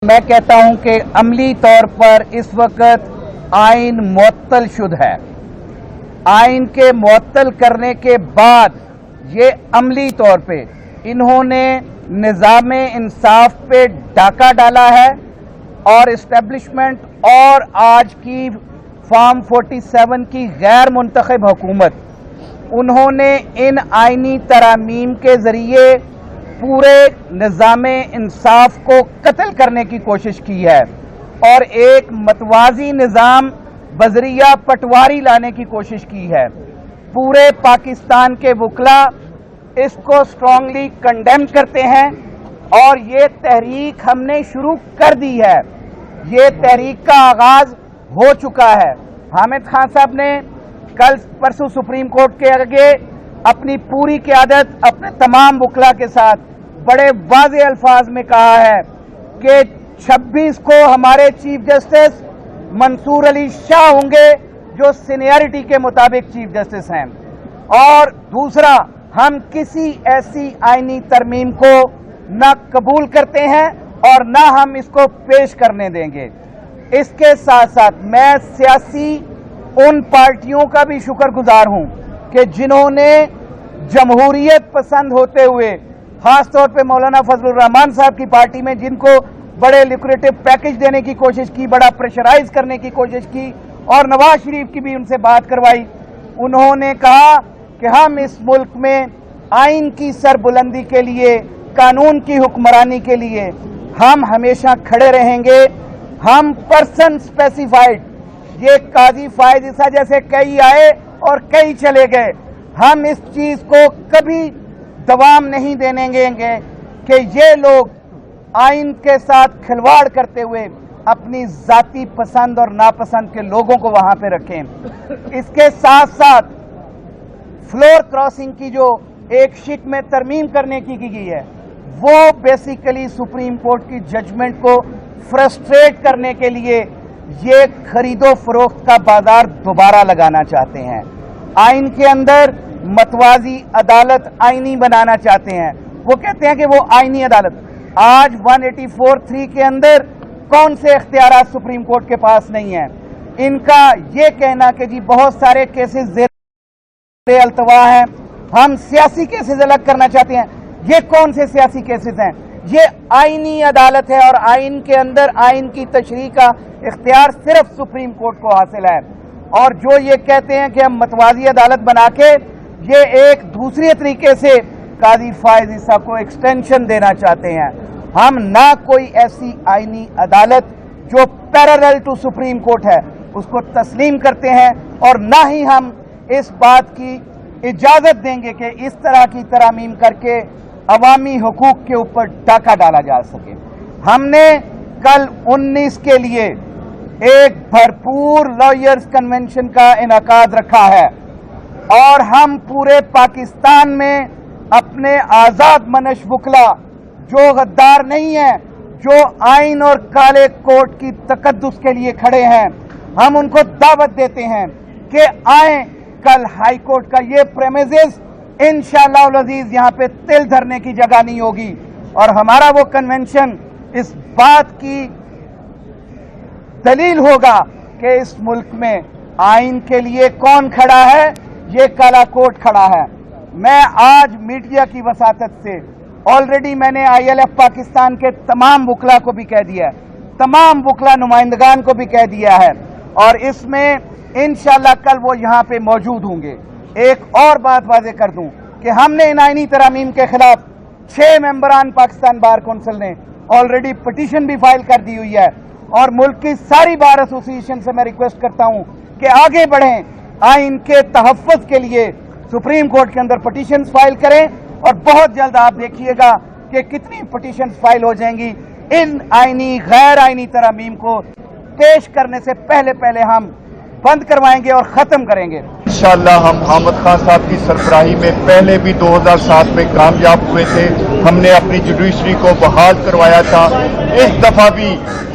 मैं कहता हूं कि अमली तौर पर इस वक्त आइन मुअत्तल शुद है। आइन के मुअत्तल करने के बाद ये अमली तौर पे इन्होंने निज़ाम इंसाफ पे डाका डाला है और इस्टेब्लिशमेंट और आज की फॉर्म 47 की गैर मुंतखब हुकूमत, उन्होंने इन आइनी तरामीम के ज़रिए पूरे निज़ाम इंसाफ को कत्ल करने की कोशिश की है और एक मतवाज़ी निज़ाम बज़रिया पटवारी लाने की कोशिश की है। पूरे पाकिस्तान के वकला इसको स्ट्रांगली कंडेम करते हैं और ये तहरीक हमने शुरू कर दी है। ये तहरीक का आगाज हो चुका है। हामिद खान साहब ने कल परसों सुप्रीम कोर्ट के आगे अपनी पूरी क़यादत अपने तमाम वकला के साथ बड़े वाज़े अल्फाज में कहा है कि 26 को हमारे चीफ जस्टिस मंसूर अली शाह होंगे जो सीनियरिटी के मुताबिक चीफ जस्टिस हैं। और दूसरा, हम किसी ऐसी आईनी तरमीम को न कबूल करते हैं और न हम इसको पेश करने देंगे। इसके साथ साथ मैं सियासी उन पार्टियों का भी शुक्रगुजार हूं कि जिन्होंने जमहूरियत पसंद होते हुए, खास तौर पे मौलाना फजलुर रहमान साहब की पार्टी में, जिनको बड़े लिक्रेटिव पैकेज देने की कोशिश की, बड़ा प्रेशराइज करने की कोशिश की और नवाज शरीफ की भी उनसे बात करवाई। उन्होंने कहा कि हम इस मुल्क में आइन की सरबुलंदी के लिए, कानून की हुक्मरानी के लिए हम हमेशा खड़े रहेंगे। हम पर्सन स्पेसिफाइड, ये काजी फायज ईसा जैसे कई आए और कई चले गए, हम इस चीज को कभी दवाम नहीं देने देंगे कि ये लोग आइन के साथ खिलवाड़ करते हुए अपनी जाती पसंद और नापसंद के लोगों को वहां पे रखें। इसके साथ साथ फ्लोर क्रॉसिंग की जो एक शिक में तरमीम करने की गई है, वो बेसिकली सुप्रीम कोर्ट की जजमेंट को फ्रस्ट्रेट करने के लिए ये खरीदो फरोख्त का बाजार दोबारा लगाना चाहते हैं। आइन के अंदर मतवाजी अदालत आईनी बनाना चाहते हैं। वो कहते हैं कि वो आईनी अदालत, आज 184(3) के अंदर कौन से इख्तियारात सुप्रीम कोर्ट के पास नहीं है। इनका ये कहना कि जी बहुत सारे केसेस ज़ेर अल्तवा हैं, हम सियासी केसेस अलग करना चाहते हैं। ये कौन से सियासी केसेस हैं? ये आईनी अदालत है और आइन के अंदर आइन की तशरीह का इख्तियार सिर्फ सुप्रीम कोर्ट को हासिल है। और जो ये कहते हैं कि हम मतवाजी अदालत बना के ये एक दूसरे तरीके से काजी फायज ईसा को एक्सटेंशन देना चाहते हैं। हम ना कोई ऐसी आईनी अदालत जो पैरेलल टू सुप्रीम कोर्ट है उसको तस्लीम करते हैं और ना ही हम इस बात की इजाजत देंगे कि इस तरह की तरामीम करके अवामी हुकूक के ऊपर डाका डाला जा सके। हमने कल 19 के लिए एक भरपूर लॉयर्स कन्वेंशन का इनेकाद रखा है और हम पूरे पाकिस्तान में अपने आजाद मनश वकला जो गद्दार नहीं है, जो आइन और काले कोर्ट की तकद्दुस के लिए खड़े हैं, हम उनको दावत देते हैं कि आए। कल हाई कोर्ट का ये प्रेमिसेस इंशाअल्लाह अज़ीज यहाँ पे तिल धरने की जगह नहीं होगी और हमारा वो कन्वेंशन इस बात की दलील होगा कि इस मुल्क में आइन के लिए कौन खड़ा है, ये काला कोर्ट खड़ा है। मैं आज मीडिया की वसातत से ऑलरेडी मैंने ILF पाकिस्तान के तमाम वकला को भी कह दिया है, तमाम वकला नुमाइंदगान को भी कह दिया है और इसमें इंशाअल्लाह कल वो यहाँ पे मौजूद होंगे। एक और बात वाज़े कर दूं कि हमने इन आईनी तरामीम के खिलाफ 6 मेंबरान पाकिस्तान बार कौंसिल ने ऑलरेडी पिटीशन भी फाइल कर दी हुई है और मुल्क की सारी बार एसोसिएशन से मैं रिक्वेस्ट करता हूं कि आगे बढ़ें, आइन के तहफ़्फ़ुज़ के लिए सुप्रीम कोर्ट के अंदर पिटीशंस फाइल करें और बहुत जल्द आप देखिएगा कि कितनी पिटीशंस फाइल हो जाएंगी। इन आईनी गैर आईनी तरामीम को पेश करने से पहले हम बंद करवाएंगे और ख़त्म करेंगे। इंशाअल्लाह हम हामिद खान साहब की सरबराही में पहले भी 2007 में कामयाब हुए थे। हमने अपनी जुडिशरी को बहाल करवाया था। इस दफ़ा भी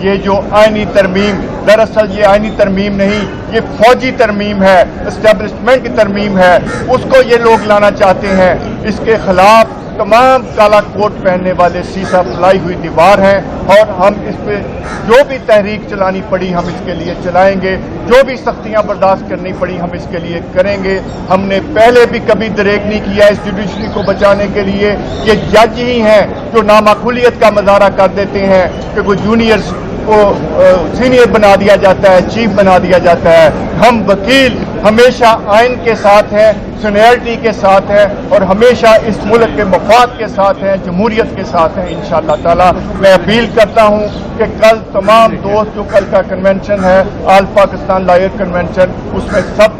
ये जो आईनी तरमीम, दरअसल ये आईनी तरमीम नहीं, ये फौजी तरमीम है, इस्टेब्लिशमेंट की तरमीम है, उसको ये लोग लाना चाहते हैं। इसके खिलाफ तमाम काला कोट पहनने वाले सीसा फैलाई हुई दीवार हैं और हम इस पे जो भी तहरीक चलानी पड़ी हम इसके लिए चलाएंगे, जो भी सख्तियां बर्दाश्त करनी पड़ी हम इसके लिए करेंगे। हमने पहले भी कभी दरेक नहीं किया इस जुडिशरी को बचाने के लिए। ये जज ही हैं जो नामाकूलियत का मुजाहरा कर देते हैं कि कोई जूनियर्स को सीनियर बना दिया जाता है, चीफ बना दिया जाता है। हम वकील हमेशा आइन के साथ हैं, सीनियरिटी के साथ हैं और हमेशा इस मुल्क के मफाद के साथ हैं, जमहूरियत के साथ हैं इंशाअल्लाह ताला। मैं अपील करता हूं कि कल तमाम दोस्त जो कल का कन्वेंशन है ऑल पाकिस्तान लॉयर कन्वेंशन, उसमें सब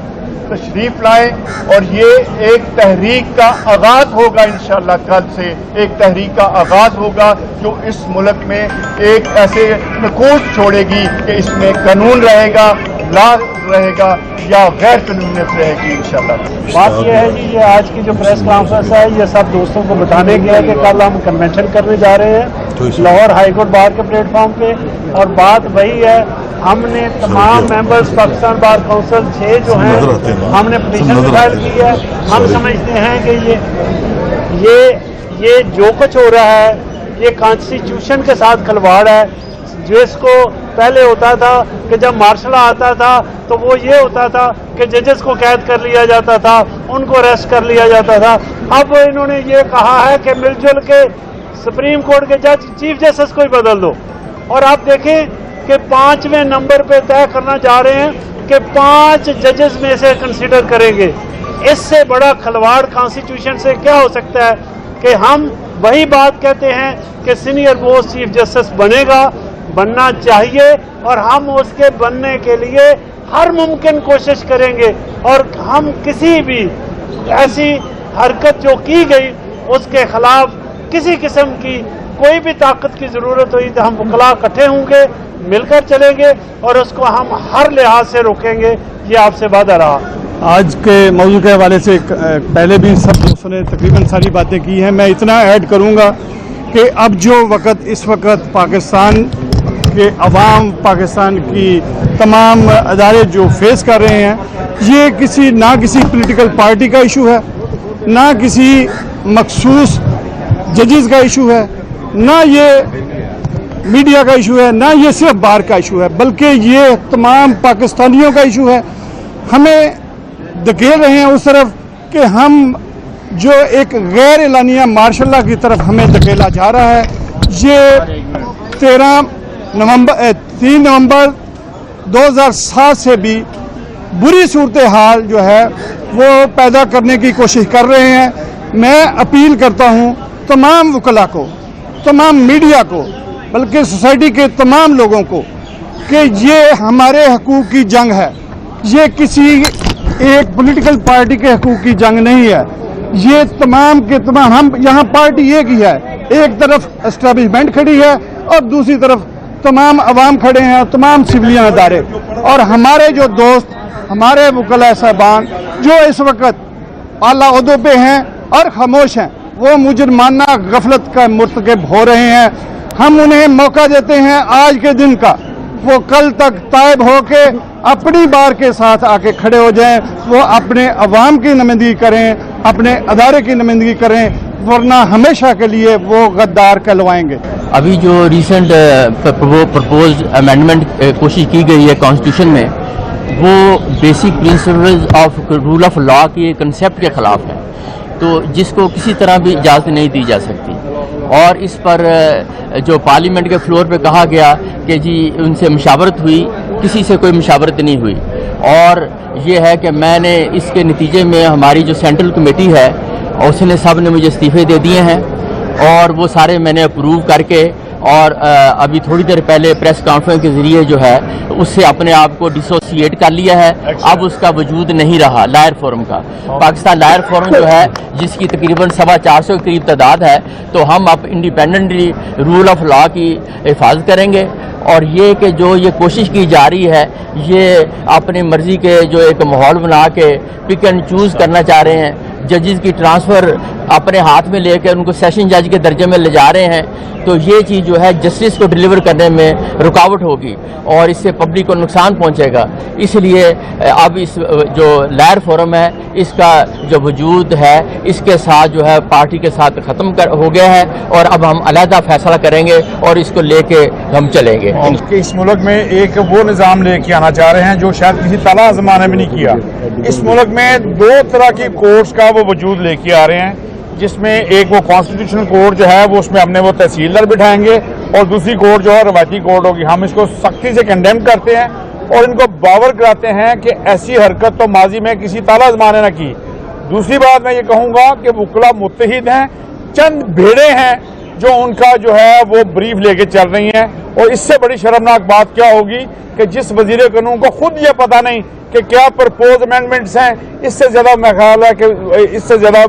तशरीफ लाएं और ये एक तहरीक का आगाज होगा इंशाअल्लाह। कल से एक तहरीक का आगाज होगा जो इस मुल्क में एक ऐसे नकूस छोड़ेगी कि इसमें कानून रहेगा, लॉ रहेगा या गैर कानूनियत रहेगी इंशाअल्लाह। बात यह है जी, ये आज की जो प्रेस कॉन्फ्रेंस है ये सब दोस्तों को बताने के है कि कल हम कन्वेंशन करने जा रहे हैं लाहौर हाई कोर्ट बार के प्लेटफॉर्म पे। और बात वही है, हमने तमाम मेंबर्स पाकिस्तान बार काउंसिल 6 जो हैं हमने पिटीशन फाइल की है। हम समझते हैं कि ये जो कुछ हो रहा है ये कॉन्स्टिट्यूशन के साथ खिलवाड़ है। जिसको पहले होता था कि जब मार्शल आता था तो वो ये होता था कि जजेस को कैद कर लिया जाता था, उनको अरेस्ट कर लिया जाता था। अब इन्होंने ये कहा है कि मिलजुल के सुप्रीम कोर्ट के जज चीफ जस्टिस को ही बदल दो। और आप देखें कि 5वें नंबर पे तय करना जा रहे हैं कि 5 जजेस में से कंसीडर करेंगे। इससे बड़ा खिलवाड़ कॉन्स्टिट्यूशन से क्या हो सकता है कि हम वही बात कहते हैं कि सीनियर मोस्ट चीफ जस्टिस बनना चाहिए और हम उसके बनने के लिए हर मुमकिन कोशिश करेंगे। और हम किसी भी ऐसी हरकत जो की गई उसके खिलाफ किसी किस्म की कोई भी ताकत की जरूरत हुई तो हम वकला इकट्ठे होंगे, मिलकर चलेंगे और उसको हम हर लिहाज से रोकेंगे। ये आपसे वादा रहा। आज के मौजूद के हवाले से पहले भी सब दोस्तों ने तकरीबन सारी बातें की हैं। मैं इतना ऐड करूंगा कि अब जो इस वक्त पाकिस्तान के अवाम, पाकिस्तान की तमाम अदारे जो फेस कर रहे हैं, ये ना किसी पॉलिटिकल पार्टी का इशू है, ना किसी मखसूस जजेस का इशू है, ना ये मीडिया का इशू है, ना ये सिर्फ बार का इशू है, बल्कि ये तमाम पाकिस्तानियों का इशू है। हमें धकेल रहे हैं उस तरफ कि हम जो एक गैर एलानिया मार्शल लॉ की तरफ हमें धकेला जा रहा है। ये 3 नवंबर 2007 से भी बुरी सूरत हाल जो है वो पैदा करने की कोशिश कर रहे हैं। मैं अपील करता हूं तमाम वकला को, तमाम मीडिया को, बल्कि सोसाइटी के तमाम लोगों को कि ये हमारे हकूक़ की जंग है। ये किसी एक पॉलिटिकल पार्टी के हकूक़ की जंग नहीं है। ये तमाम के तमाम, हम यहाँ पार्टी एक ही है, एक तरफ एस्टेब्लिशमेंट खड़ी है और दूसरी तरफ तमाम अवाम खड़े हैं, तमाम सिविलियन अदारे। और हमारे जो दोस्त, हमारे वकला साहबान जो इस वक्त आला ओहदों पे हैं और खामोश हैं, वो मुजरमाना गफलत का मुर्तकब हो रहे हैं। हम उन्हें मौका देते हैं आज के दिन का, वो कल तक तायब होके अपनी बार के साथ आके खड़े हो जाएं, वो अपने अवाम की नुमाइंदगी करें, अपने अदारे की नुमाइंदगी करें, वरना हमेशा के लिए वो गद्दार कहलवाएंगे। अभी जो रिसेंट प्रपोज अमेंडमेंट कोशिश की गई है कॉन्स्टिट्यूशन में, वो basic principles of rule of law के कंसेप्ट के खिलाफ है, तो जिसको किसी तरह भी इजाज़त नहीं दी जा सकती। और इस पर जो पार्लियामेंट के फ्लोर पे कहा गया कि जी उनसे मुशावरत हुई, किसी से कोई मुशावरत नहीं हुई। और ये है कि मैंने इसके नतीजे में हमारी जो सेंट्रल कमेटी है उसने सब ने मुझे इस्तीफ़े दे दिए हैं और वो सारे मैंने अप्रूव करके और अभी थोड़ी देर पहले प्रेस कॉन्फ्रेंस के ज़रिए जो है उससे अपने आप को डिसोसिएट कर लिया है। अब उसका वजूद नहीं रहा लायर फोरम का। पाकिस्तान लायर फोरम जो है जिसकी तकरीबन 450 के करीब तादाद है, तो हम अब इंडिपेंडेंटली रूल ऑफ लॉ की हिफाजत करेंगे। और ये कि जो ये कोशिश की जा रही है, ये अपनी मर्ज़ी के जो एक माहौल बना के पिक एंड चूज़ करना चाह रहे हैं, जजेस की ट्रांसफ़र अपने हाथ में लेकर उनको सेशन जज के दर्जे में ले जा रहे हैं, तो ये चीज़ जो है जस्टिस को डिलीवर करने में रुकावट होगी और इससे पब्लिक को नुकसान पहुंचेगा। इसलिए अब इस जो लहर फोरम है इसका जो वजूद है इसके साथ जो है पार्टी के साथ ख़त्म हो गया है और अब हम अलहदा फैसला करेंगे और इसको लेके हम चलेंगे। इस मुल्क में एक वो निज़ाम लेके आना चाह रहे हैं जो शायद किसी तला ज़माने में नहीं किया। इस मुल्क में दो तरह की कोर्ट्स का वो वजूद लेके आ रहे हैं, जिसमें एक वो कॉन्स्टिट्यूशनल कोर्ट जो है वो उसमें हमने वो तहसीलदार बिठाएंगे और दूसरी कोर्ट जो है रवायती कोर्ट होगी। हम इसको सख्ती से कंडेम करते हैं और इनको बावर कराते हैं कि ऐसी हरकत तो माजी में किसी ताला ज़माने न की। दूसरी बात मैं ये कहूँगा कि वकला मुत्तहिद हैं, चंद भेड़े हैं जो उनका जो है वो ब्रीफ लेके चल रही हैं। और इससे बड़ी शर्मनाक बात क्या होगी कि जिस वजीर कानून को खुद ये पता नहीं कि क्या प्रपोज अमेंडमेंट्स हैं, इससे ज़्यादा मेरा ख्याल है कि इससे ज़्यादा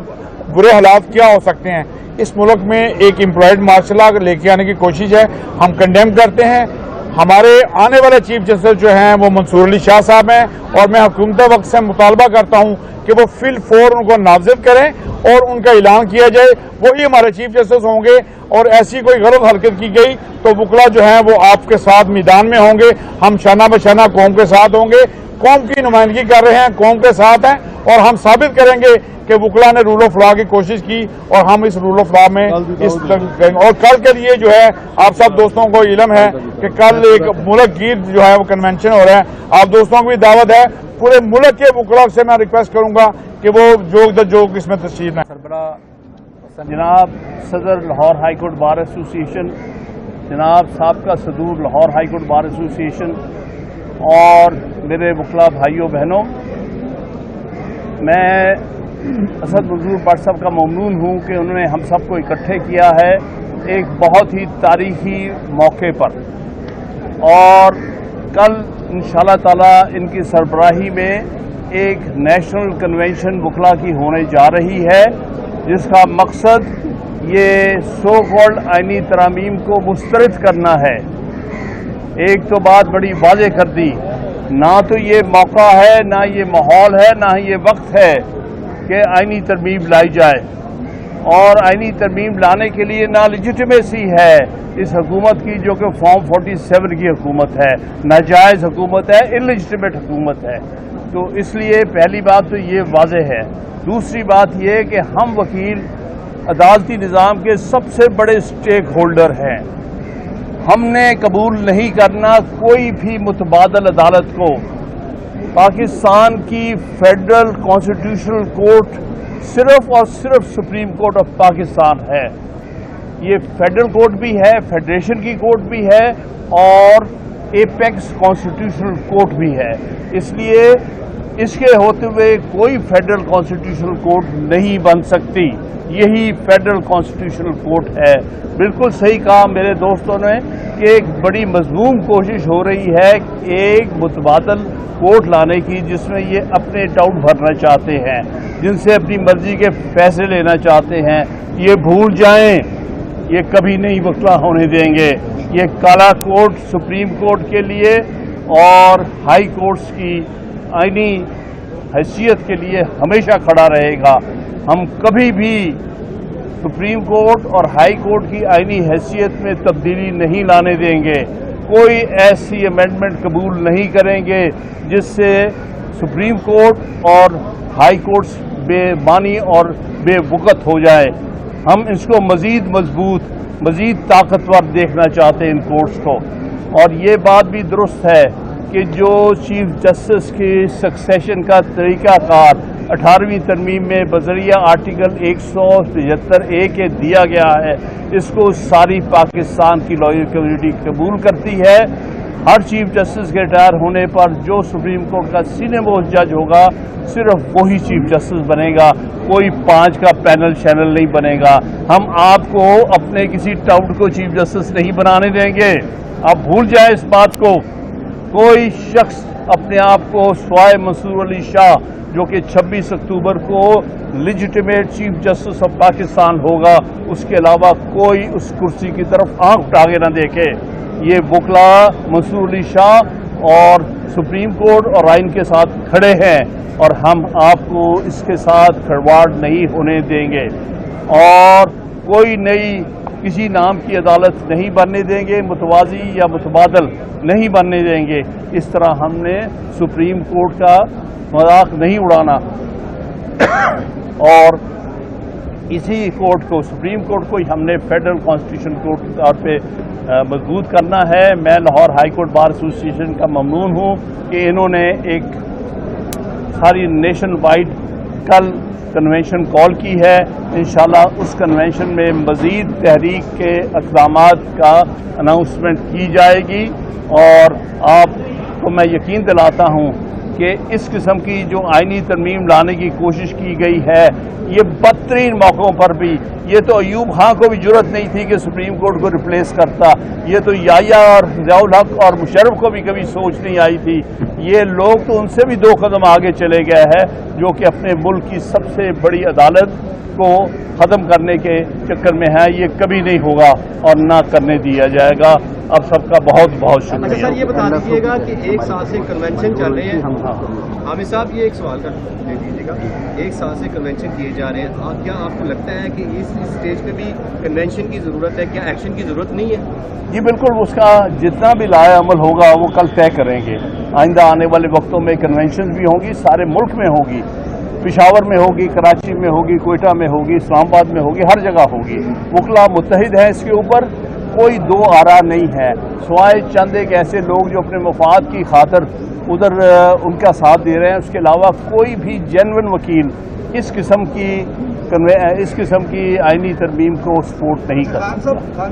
बुरे हालात क्या हो सकते हैं। इस मुल्क में एक एम्प्लॉयड मार्शल लॉ लेके आने की कोशिश है, हम कंडेम करते हैं। हमारे आने वाले चीफ जस्टिस जो हैं वो मंसूर अली शाह साहब हैं और मैं हुकूमत वक्त से मुतालबा करता हूं कि वो फिल फोर उनको नामजद करें और उनका ऐलान किया जाए, वही हमारे चीफ जस्टिस होंगे। और ऐसी कोई गलत हरकत की गई तो वकला जो हैं वो आपके साथ मैदान में होंगे, हम शाना बशाना कौम के साथ होंगे। कौम की नुमाइंदगी कर रहे हैं, कौम के साथ हैं और हम साबित करेंगे कि वकला ने रूल ऑफ लॉ की कोशिश की और हम इस रूल ऑफ लॉ में इस और कल के लिए जो है आप सब दोस्तों को इल्म है कि कल एक मुल्क गीर जो है वो कन्वेंशन हो रहा है। आप दोस्तों को भी दावत है, पूरे मुल्क के वकला से मैं रिक्वेस्ट करूंगा कि वो जोग इसमें तशरीफ है। जनाब सदर Lahore high court bar association, जनाब साबका सदूर Lahore high court bar association और मेरे वकला भाइयों बहनों, मैं असद मंजूर भट्ट साहब का ममनून हूँ कि उन्होंने हम सबको इकट्ठे किया है एक बहुत ही तारीखी मौके पर। और कल इंशाअल्लाह ताला इनकी सरबराही में एक नेशनल कन्वेंशन वकला की होने जा रही है, जिसका मकसद ये सो कॉल्ड आइनी तरामीम को मुस्तरद करना है। एक तो बात बड़ी वाज़ेह कर दी, ना तो ये मौका है, ना ये माहौल है, ना ये वक्त है कि आइनी तरमीम लाई जाए। और आइनी तरमीम लाने के लिए ना लेजिटिमेसी है इस हुकूमत की, जो कि फॉर्म 47 की हुकूमत है, नाजायज़ हुकूमत है, इललेजिटिमेट हुकूमत है। तो इसलिए पहली बात तो ये वाज़ेह है। दूसरी बात ये कि हम वकील अदालती निज़ाम के सबसे बड़े स्टेक होल्डर हैं। हमने कबूल नहीं करना कोई भी मुतबादल अदालत को। पाकिस्तान की फेडरल कॉन्स्टिट्यूशनल कोर्ट सिर्फ और सिर्फ सुप्रीम कोर्ट ऑफ पाकिस्तान है। ये फेडरल कोर्ट भी है, फेडरेशन की कोर्ट भी है और एपेक्स कॉन्स्टिट्यूशनल कोर्ट भी है। इसलिए इसके होते हुए कोई फेडरल कॉन्स्टिट्यूशनल कोर्ट नहीं बन सकती, यही फेडरल कॉन्स्टिट्यूशनल कोर्ट है। बिल्कुल सही कहा मेरे दोस्तों ने कि एक बड़ी मजमूम कोशिश हो रही है एक मुतबादल कोर्ट लाने की, जिसमें ये अपने डाउट भरना चाहते हैं, जिनसे अपनी मर्जी के फैसले लेना चाहते हैं। ये भूल जाएं, ये कभी नहीं वकला होने देंगे। ये काला कोर्ट सुप्रीम कोर्ट के लिए और हाई कोर्ट्स की आईनी हैसियत के लिए हमेशा खड़ा रहेगा। हम कभी भी सुप्रीम कोर्ट और हाई कोर्ट की आईनी हैसियत में तब्दीली नहीं लाने देंगे। कोई ऐसी अमेंडमेंट कबूल नहीं करेंगे जिससे सुप्रीम कोर्ट और हाई कोर्ट्स बेमानी और बेवकत हो जाए। हम इसको मज़ीद मजबूत, मज़ीद ताकतवर देखना चाहते हैं इन कोर्ट्स को। और ये बात भी दुरुस्त है कि जो चीफ जस्टिस की सक्सेशन का तरीक़ाकार 18वीं तरमीम में बज़रिया आर्टिकल 175A के दिया गया है, इसको सारी पाकिस्तान की लॉयर कम्युनिटी कबूल करती है। हर चीफ जस्टिस के रिटायर होने पर जो सुप्रीम कोर्ट का सीनियर मोस्ट जज होगा सिर्फ वही चीफ जस्टिस बनेगा, कोई 5 का पैनल शैनल नहीं बनेगा। हम आपको अपने किसी टाउट को चीफ जस्टिस नहीं बनाने देंगे, आप भूल जाएं इस बात को। कोई शख्स अपने आप को स्वाय मंसूर अली शाह, जो कि 26 अक्टूबर को legitimate chief justice of Pakistan होगा, उसके अलावा कोई उस कुर्सी की तरफ आंख उठा के न देखे। ये वकला मंसूर अली शाह और सुप्रीम कोर्ट और आइन के साथ खड़े हैं और हम आपको इसके साथ खिलवाड़ नहीं होने देंगे। اور کوئی نئی کسی نام کی عدالت نہیں بننے دیں گے، متوازی یا متبادل نہیں بننے دیں گے۔ اس طرح ہم نے سپریم کورٹ کا مذاق نہیں اڑانا اور اسی کورٹ کو، سپریم کورٹ کو ہم نے فیڈرل کانسٹیٹیوشن کورٹ کے طور پہ مضبوط کرنا ہے۔ میں لاہور ہائی کورٹ بار ایسوسی ایشن کا ممنون ہوں کہ انہوں نے ایک ساری نیشن وائڈ کل کنونشن کال کی ہے۔ انشاءاللہ اس کنونشن میں مزید تحریک کے اقدامات کا اناؤنسمنٹ کی جائے گی، اور آپ کو میں یقین دلاتا ہوں کہ اس قسم کی جو آئینی ترمیم لانے کی کوشش کی گئی ہے، یہ بدترین موقعوں پر بھی، یہ تو ایوب خان کو بھی جرأت نہیں تھی کہ سپریم کورٹ کو ریپلیس کرتا، یہ تو یحییٰ اور ضیاء الحق اور مشرف کو بھی کبھی سوچ نہیں آئی تھی۔ یہ لوگ تو ان سے بھی 2 قدم آگے چلے گئے ہیں، جو کہ اپنے ملک کی سب سے بڑی عدالت کو ختم کرنے کے چکر میں ہے۔ یہ کبھی نہیں ہوگا اور نہ کرنے دیا جائے گا۔ اب سب کا بہت بہت اچھا شکریہ۔ سر، یہ بتا دیجیے گا کہ 1 سال سے کنونشن چل رہے ہیں، عامر صاحب یہ ایک سوال کا دے دیجیے گا، 1 سال سے کنونشن کیے جا رہے ہیں، کیا آپ کو لگتا ہے کہ اس اسٹیج پہ بھی کنونشن کی ضرورت ہے؟ کیا ایکشن کی ضرورت نہیں ہے؟ جی بالکل، اس کا جتنا بھی لائحہ عمل ہوگا وہ کل طے کریں گے۔ آئندہ آنے والے وقتوں میں کنونشن بھی ہوں گی، سارے ملک میں ہوگی، پشاور میں ہوگی، کراچی میں ہوگی، کوئٹہ میں ہوگی، اسلام آباد میں ہوگی، ہر جگہ ہوگی۔ وکلا متحد ہیں اس کے اوپر، کوئی 2 آرا نہیں ہے، سوائے چند ایک ایسے لوگ جو اپنے مفاد کی خاطر ادھر ان کا ساتھ دے رہے ہیں۔ اس کے علاوہ کوئی بھی جینون وکیل اس قسم کی آئینی ترمیم کو سپورٹ نہیں کرتا۔ خان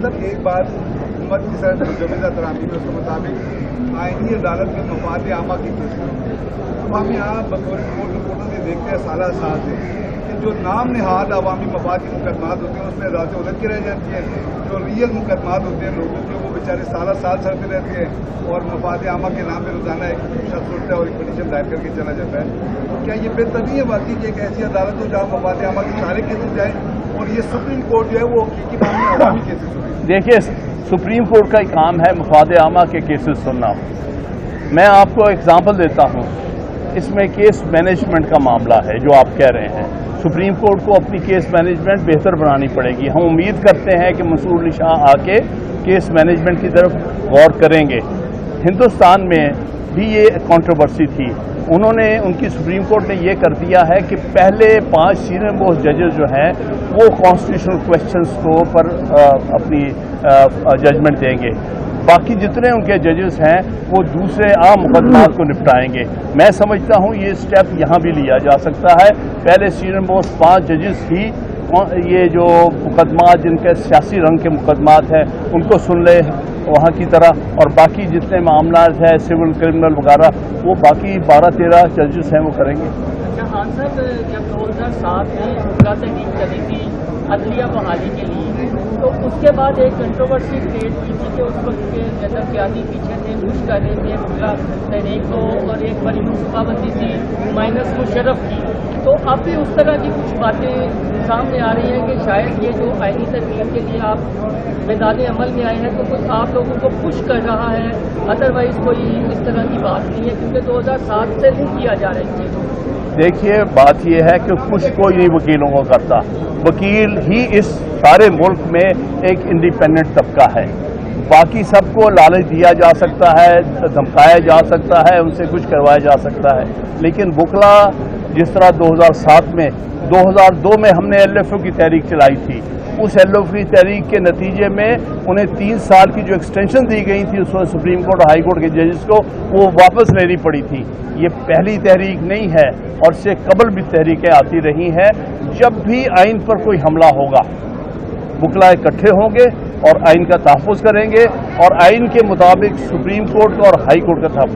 صاحب ایک بات حکومت کی سر مجوزہ ترامی میں اس کے مطابق آئینی عدالت کے مفاد عامہ کی اب ہم یہاں بطور کورٹ رپورٹوں سے دیکھتے ہیں سالہ سال سے کہ جو نام نہاد عوامی مفاد کے مقدمات ہوتے ہیں اس میں عدالتیں الجھ کے رہ جاتی ہیں، جو ریئل مقدمات ہوتے ہیں لوگوں کے وہ بیچارے سالہ سال چلتے رہتے ہیں، اور مفاد عامہ کے نام پہ روزانہ ایک شخص اٹھتا ہے اور ایک پٹیشن دائر کر کے چلا جاتا ہے۔ تو کیا یہ بہتر نہیں ہے واقعی کہ ایک ایسی عدالت ہو جہاں مفاد عامہ کے سارے کیسز جائیں اور یہ سپریم کورٹ جو ہے وہ حقیقی معنی میں عوامی کیسز ہوئے؟ دیکھیے، سپریم کورٹ کا ہی کام ہے مفاد عامہ کے کیسز سننا۔ میں آپ کو ایگزامپل دیتا ہوں، اس میں کیس مینجمنٹ کا معاملہ ہے جو آپ کہہ رہے ہیں۔ سپریم کورٹ کو اپنی کیس مینجمنٹ بہتر بنانی پڑے گی۔ ہم امید کرتے ہیں کہ منصور علی شاہ آ کے کیس مینجمنٹ کی طرف غور کریں گے۔ ہندوستان میں بھی یہ کنٹروورسی تھی، انہوں نے، ان کی سپریم کورٹ نے یہ کر دیا ہے کہ پہلے 5 سینئر موسٹ ججز جو ہیں وہ کانسٹیٹیوشنل کویسچنز کو پر اپنی ججمنٹ دیں گے، باقی جتنے ان کے ججز ہیں وہ دوسرے عام مقدمات کو نپٹائیں گے۔ میں سمجھتا ہوں یہ اسٹیپ یہاں بھی لیا جا سکتا ہے، پہلے سینئر موسٹ 5 ججز ہی یہ جو مقدمات جن کے سیاسی رنگ کے مقدمات ہیں ان کو سن لے وہاں کی طرح، اور باقی جتنے معاملات ہیں سول کرمنل وغیرہ وہ باقی 12-13 ججز ہیں وہ کریں گے۔ اچھا خان صاحب، جب 2007 میں حکمراں تحریک چلی تھی عدلیہ بحالی کے لیے، تو اس کے بعد ایک کنٹروورسی کریٹ ہوئی تھی کہ اس وقت کے جنرل قیادی پیچھے تھے، خوش کر رہے تھے حکمراں تحریک کو، اور ایک بڑی منصوبہ بندی تھی مائنس مشرف کی۔ تو اب بھی اس طرح کی کچھ باتیں سامنے آ رہی ہیں کہ شاید یہ جو آئینی ترمیم کے لیے آپ میدان عمل میں آئے ہیں تو کچھ آپ لوگوں کو خوش کر رہا ہے، ادروائز کوئی اس طرح کی بات نہیں ہے، کیونکہ 2007 سے نہیں کیا جا رہا ہے۔ دیکھیے، بات یہ ہے کہ خوش کوئی نہیں وکیلوں کو کرتا، وکیل ہی اس سارے ملک میں ایک انڈیپینڈنٹ طبقہ ہے، باقی سب کو لالچ دیا جا سکتا ہے، دھمکایا جا سکتا ہے، ان سے کچھ کروایا جا سکتا ہے، لیکن وکلا جس طرح 2007 میں 2002 میں ہم نے LFO کی تحریک چلائی تھی، اس LFO کی تحریک کے نتیجے میں انہیں 3 سال کی جو ایکسٹینشن دی گئی تھی اس وقت سپریم کورٹ اور ہائی کورٹ کے ججز کو، وہ واپس لینی پڑی تھی۔ یہ پہلی تحریک نہیں ہے، اور اس سے قبل بھی تحریکیں آتی رہی ہیں۔ جب بھی آئین پر کوئی حملہ ہوگا وکلا اکٹھے ہوں گے اور آئین کا تحفظ کریں گے، اور آئین کے مطابق سپریم کورٹ کا اور ہائی کورٹ کا تحفظ